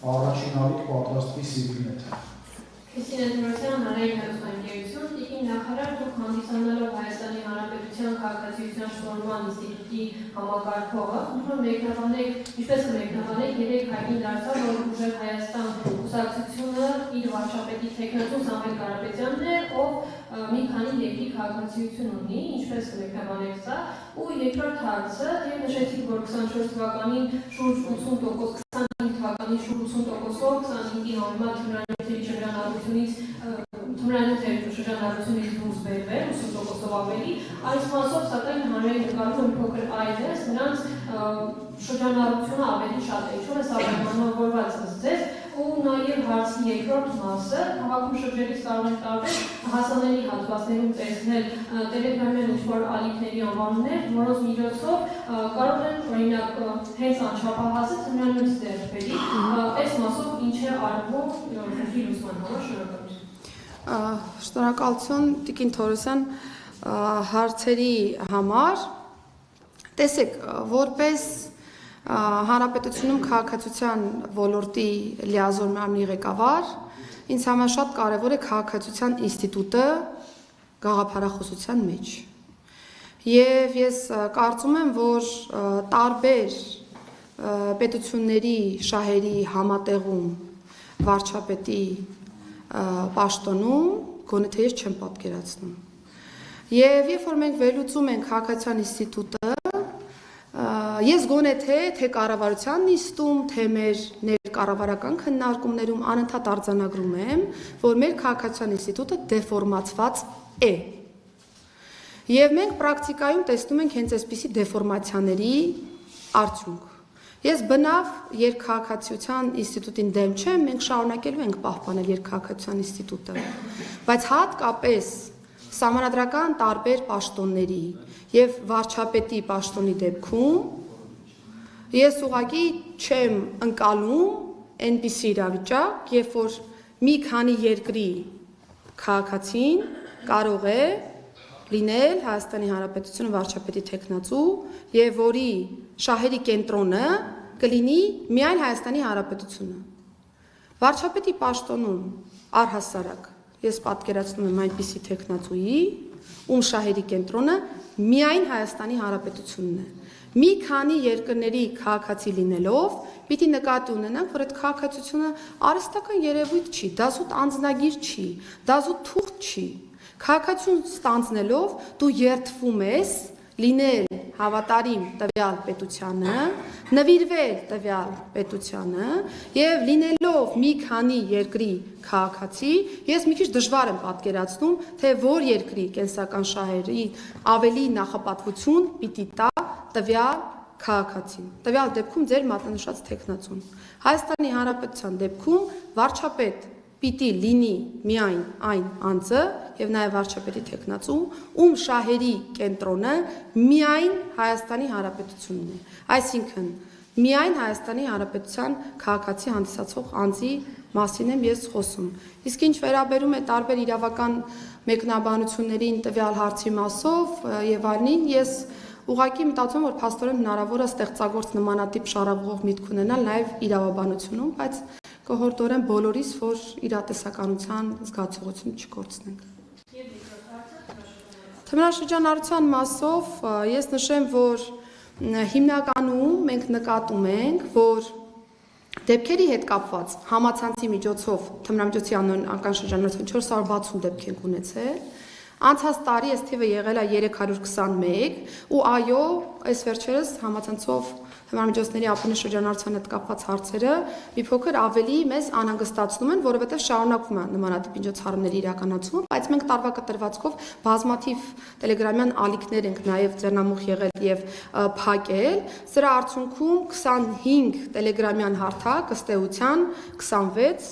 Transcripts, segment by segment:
առաջին ալիք պատրաստվի Սիվիլնեթը։ Քրիստինե Դմիտրոսյան, Հանրային հեռուստաընկերություն, Տիկին նախարար, դուք հանդիսանալով Հայաստանի Հանրապետության քաղաքացիության շնորհման ինստիտուտի համակարգողը, ուզում մեկնաբանեք, ինչպես կմեկնաբանեք երեք հայտնի դարձավ, որ Ուժեղ Հայաստան կուսակցությունը իր վարչապետի թեկնածու Սամվել Կարապետյանն է, ով մի քանի երկրի քաղաքացիություն ունի, ինչպես կմեկնաբանեք սա, ու երկրորդ հարցը, եւ նշեցիք, որ 24 թվականին շուրջ 80%, 25 թվականին շուրջ 80%-ով 25-ի համեմատ թմրանյութերի շրջանառությունից դուրս բերվել, 80%-ով ավելի, այս մասով սակայն հանրային նկատում փոքր այլ է, նրանց շրջանառությունը ավելի շատ է, ինչու է սա պայմանավորված ձեզ, ու նաև հարցի երկրորդ մասը, քաղաքում շրջելիս կարող են տարբեր հասանելի հատվածներում տեսնել տելեգրամյան ինչ-որ ալիքների անվանումներ, որոնց միջոցով կարող են օրինակ հենց անչափահասը թմրանյութ ձեռք բերի, այս մասով ինչ է արվում խնդրի լուծման համար, շնորհակալություն։ Շնորհակալություն Տիկին Թորոսյան հարցերի համար։ Տեսեք, որպես Հանրապետությունում քաղաքացիության ոլորտի լիազոր մարմնի ղեկավար, ինձ համար շատ կարևոր է քաղաքացիության ինստիտուտը գաղափարախոսության մեջ։ Եվ ես կարծում եմ, որ տարբեր պետությունների շահերի համատեղում վարչապետի պաշտոնում գոնե թե ես չեմ պատկերացնում։ Եվ երբ որ մենք վերլուծում ենք քաղաքացիության ինստիտուտը, ես գոնե թե կառավարության նիստում, թե մեր ներկառավարական քննարկումներում անընդհատ արձանագրում եմ, որ մեր քաղաքացիության ինստիտուտը դեֆորմացված է։ Եվ մենք պրակտիկայում տեսնում ենք հենց այսպիսի դեֆորմացիաների արդյունք։ Ես բնավ երկքաղաքացիության ինստիտուտին դեմ չեմ, մենք շարունակելու ենք պահպանել երկքաղաքացիության ինստիտուտը, բայց հատկապես սահմանադրական տարբեր պաշտոնների եւ վարչապետի պաշտոնի դեպքում ես ուղղակի չեմ ընկալում այնպիսի իրավիճակ, երբ որ մի քանի երկրի քաղաքացին կարող է լինել Հայաստանի Հանրապետությունը վարչապետի թեկնածու եւ որի շահերի կենտրոնը կլինի միայն Հայաստանի Հանրապետությունը։ Վարչապետի պաշտոնում առհասարակ ես պատկերացնում եմ այնպիսի թեկնածուի, ում շահերի կենտրոնը միայն Հայաստանի Հանրապետությունն է։ Մի քանի երկրների քաղաքացի լինելով, պիտի նկատի ունենանք, որ այդ քաղաքացիությունը արհեստական երևույթ չի, դա զուտ անձնագիր չի, դա զուտ թուղթ չի։ Քաղաքացիություն ստանձնելով դու երդվում ես լինել հավատարիմ տվյալ պետությանը, նվիրվել տվյալ պետությանը եւ լինելով մի քանի երկրի քաղաքացի, ես մի քիչ դժվար եմ պատկերացնում, թե որ երկրի կենսական շահերի ավելի նախապատվություն պիտի տա տվյալ քաղաքացին։ Տվյալ դեպքում ձեր մատնանշած թեկնածուն։ Հայաստանի Հանրապետության դեպքում վարչապետ պիտի լինի միայն այն անձը եւ նաեւ վարչապետի թեկնածու, ում շահերի կենտրոնը միայն Հայաստանի Հանրապետությունն է։ Այսինքն միայն Հայաստանի Հանրապետության քաղաքացի հանդիսացող անձի մասին եմ ես խոսում։ Իսկ ինչ վերաբերում է տարբեր իրավական մեկնաբանություններին տվյալ հարցի մասով եւ այլնին, ես ուղղակի մտածում որ փաստորեն հնարավոր է ստեղծագործ նմանատիպ շարավող միտք ունենալ նաեւ իրավաբանությունում, բայց կհորդորեմ բոլորիս, որ իրատեսականության զգացողություն չկորցնենք։ Թմրաշրջանառության մասով ես նշեմ, որ հիմնականում մենք նկատում ենք, որ դեպքերի հետ կապված համացանցի միջոցով թմրամիջոցի անօրինական շրջանառություն 460 դեպք ենք ունեցել, անցած տարի այս թիվը եղել է 321 ու այո, այս վերջերս համացանցով թմրամիջոցների ափոնի շրջանառության հետ կապված հարցերը մի փոքր ավելի մեզ անհանգստացնում են, որովհետև շարունակվում է նմանատիպ միջոցառումների իրականացումը, բայց մենք տարվա կտրվածքով բազմաթիվ տելեգրամյան ալիքներ ենք նաև ձեռնամուխ եղել եւ փակել։ Սրա արդյունքում 25 տելեգրամյան հարթակ ըստ էության 26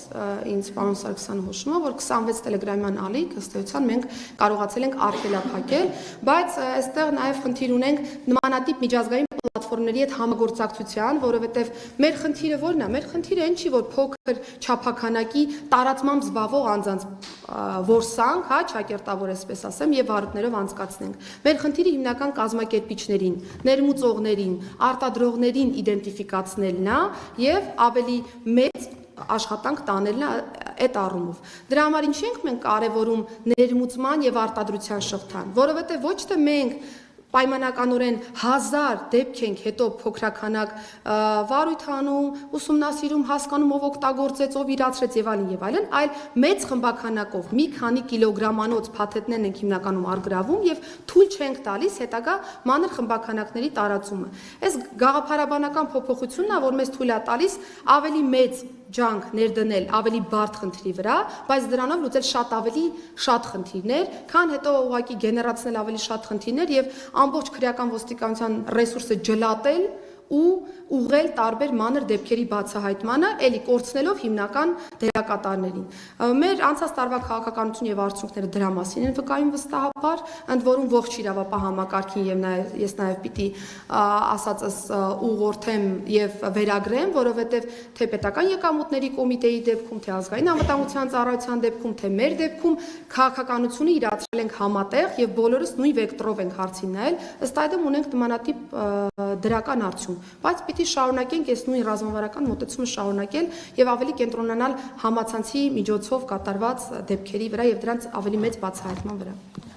ինձ պարոն Սարգսյանը հուշում է, որ 26 տելեգրամյան ալիք ըստ էության մենք կարողացել ենք արգելափակել, բայց այստեղ նաև խնդիր ունենք նմանատիպ միջազգային պլատֆորմների հետ համագործակցության, որովհետև մեր խնդիրը ո՞րն է։ Մեր խնդիրը այն չի, որ փոքր չափականակի տարածմամբ զբաղվող անձանց որսանք, հա, ճակերտավոր այսպես ասեմ, եւ վարույթներով անցկացնենք։ Մեր խնդիրը հիմնական կազմակերպիչներին, ներմուծողներին, արտադրողներին իդենտիֆիկացնելն է եւ ավելի մեծ աշխատանք տանելն է այդ առումով։ Դրա համար ինչ ենք մենք կարևորում ներմուծման եւ արտադրության շղթան, որովհետեւ ոչ թե մենք պայմանականորեն 1000 դեպք ենք հետո փոքրականակ վարույթ անում, ուսումնասիրում, հասկանում ով օգտագործեց, ով իրացրեց եւ այլն, այլ մեծ խմբականակով մի քանի կիլոգրամանոց փաթեթներն ենք հիմնականում արգրավում եւ թույլ չենք տալիս հետագա մանր խմբականակների տարածումը։ Այս գաղափարաբանական փոփոխությունն է, որ մեզ թույլ է տալիս ավելի մեծ ջանք ներդնել ավելի բարդ խնդրի վրա, բայց դրանով լուծել շատ խնդիրներ, քան հետո ուղղակի գեներացնել ավելի շատ խնդիրներ եւ ամբողջ քրեական ոստիկանության ռեսուրսը ջլատել ու ուղղել տարբեր մանր դեպքերի բացահայտմանը, ելի կորցնելով հիմնական դերակատարներին։ Մեր անցած տարվա քաղաքականություն եւ արդյունքները դրա մասին են վկայում վստահաբար, ընդ որում ողջ իրավապահ համակարգին եւ ես նաեւ պիտի ասածս ուղղորդեմ եւ վերագրեմ, որովհետեւ թե պետական եկամուտների կոմիտեի դեպքում, թե ազգային անվտանգության ծառայության դեպքում, թե մեր դեպքում քաղաքականությունը իրացրել ենք համատեղ եւ բոլորս նույն վեկտորով ենք հարցին նայել, ըստ այդմ ունենք նմանատիպ դրական արդյունք, բայց պիտի շարունակենք այս նույն ռազմավարական մոտեցումը շարունակել եւ ավելի կենտրոնանալ համացանցի միջոցով կատարված դեպքերի վրա եւ դրանց ավելի մեծ բացահայտման վրա։